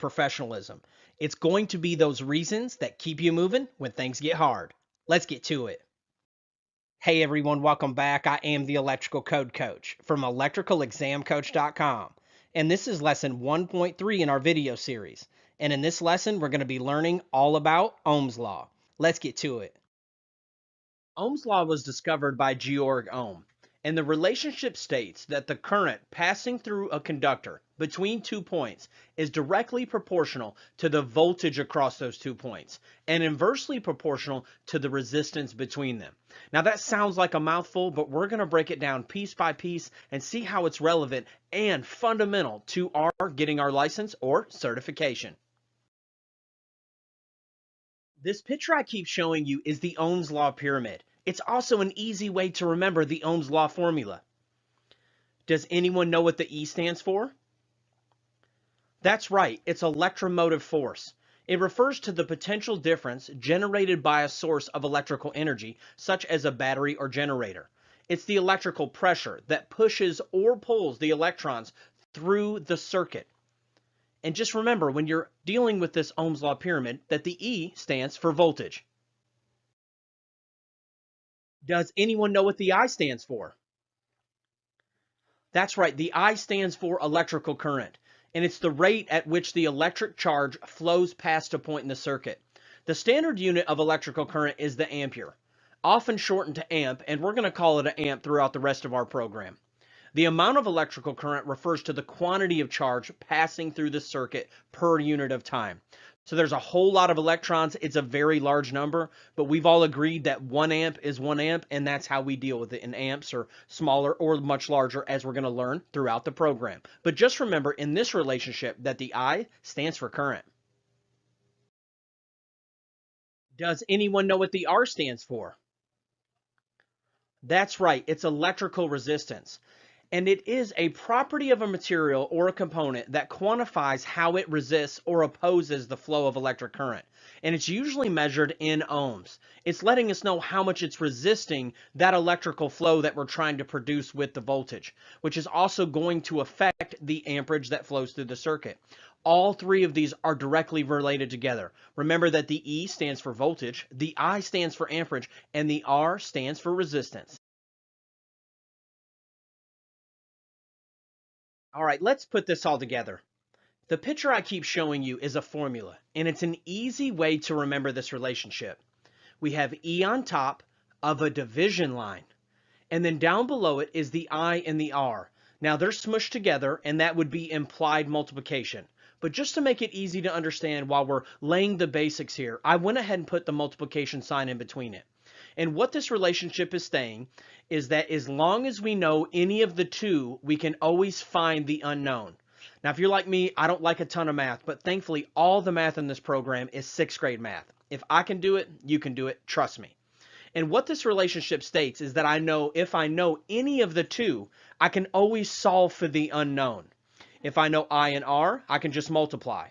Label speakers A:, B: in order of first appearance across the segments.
A: professionalism. It's going to be those reasons that keep you moving when things get hard. Let's get to it. Hey everyone, welcome back. I am the Electrical Code Coach from electricalexamcoach.com. And this is lesson 1.3 in our video series. And in this lesson, we're going to be learning all about Ohm's Law. Let's get to it. Ohm's Law was discovered by Georg Ohm. And the relationship states that the current passing through a conductor between 2 points is directly proportional to the voltage across those 2 points and inversely proportional to the resistance between them. Now that sounds like a mouthful, but we're going to break it down piece by piece and see how it's relevant and fundamental to our getting our license or certification. This picture I keep showing you is the Ohm's Law pyramid. It's also an easy way to remember the Ohm's Law formula. Does anyone know what the E stands for? That's right, it's electromotive force. It refers to the potential difference generated by a source of electrical energy, such as a battery or generator. It's the electrical pressure that pushes or pulls the electrons through the circuit. And just remember, when you're dealing with this Ohm's Law pyramid, that the E stands for voltage. Does anyone know what the I stands for? That's right, the I stands for electrical current, and it's the rate at which the electric charge flows past a point in the circuit. The standard unit of electrical current is the ampere, often shortened to amp, and we're going to call it an amp throughout the rest of our program. The amount of electrical current refers to the quantity of charge passing through the circuit per unit of time. So there's a whole lot of electrons. It's a very large number, but we've all agreed that 1 amp is 1 amp, and that's how we deal with it in amps or smaller or much larger, as we're going to learn throughout the program. But just remember in this relationship that the I stands for current. Does anyone know what the R stands for? That's right, it's electrical resistance. And it is a property of a material or a component that quantifies how it resists or opposes the flow of electric current. And it's usually measured in ohms. It's letting us know how much it's resisting that electrical flow that we're trying to produce with the voltage, which is also going to affect the amperage that flows through the circuit. All three of these are directly related together. Remember that the E stands for voltage, the I stands for amperage, and the R stands for resistance. All right, let's put this all together. The picture I keep showing you is a formula, and it's an easy way to remember this relationship. We have E on top of a division line, and then down below it is the I and the R. Now they're smushed together, and that would be implied multiplication. But just to make it easy to understand while we're laying the basics here, I went ahead and put the multiplication sign in between it. And what this relationship is saying is that as long as we know any of the two, we can always find the unknown. Now, if you're like me, I don't like a ton of math, but thankfully all the math in this program is 6th grade math. If I can do it, you can do it, trust me. And what this relationship states is that I know if I know any of the two, I can always solve for the unknown. If I know I and R, I can just multiply.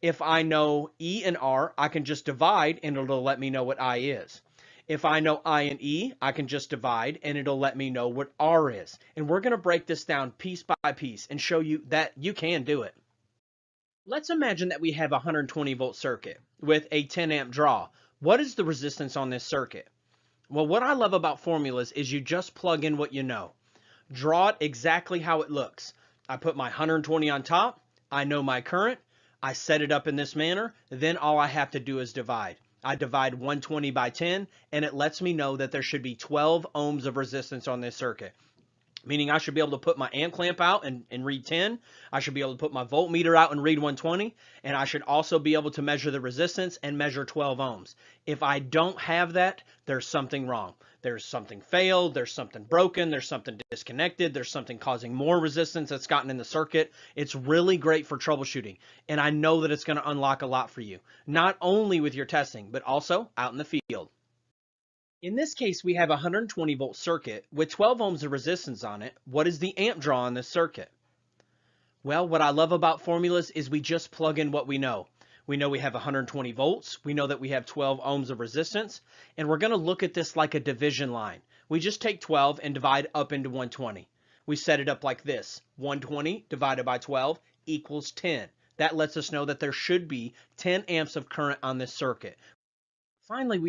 A: If I know E and R, I can just divide and it'll let me know what I is. If I know I and E, I can just divide and it'll let me know what R is. And we're going to break this down piece by piece and show you that you can do it. Let's imagine that we have a 120 volt circuit with a 10 amp draw. What is the resistance on this circuit? Well, what I love about formulas is you just plug in what you know. Draw it exactly how it looks. I put my 120 on top. I know my current. I set it up in this manner. Then all I have to do is divide. I divide 120 by 10, and it lets me know that there should be 12 ohms of resistance on this circuit. Meaning I should be able to put my amp clamp out and read 10. I should be able to put my voltmeter out and read 120. And I should also be able to measure the resistance and measure 12 ohms. If I don't have that, there's something wrong. There's something failed, there's something broken, there's something disconnected, there's something causing more resistance that's gotten in the circuit. It's really great for troubleshooting. And I know that it's going to unlock a lot for you. Not only with your testing, but also out in the field. In this case, we have a 120 volt circuit with 12 ohms of resistance on it. What is the amp draw on this circuit? Well, what I love about formulas is we just plug in what we know. We know we have 120 volts. We know that we have 12 ohms of resistance. And we're going to look at this like a division line. We just take 12 and divide up into 120. We set it up like this. 120 divided by 12 equals 10. That lets us know that there should be 10 amps of current on this circuit. Finally, we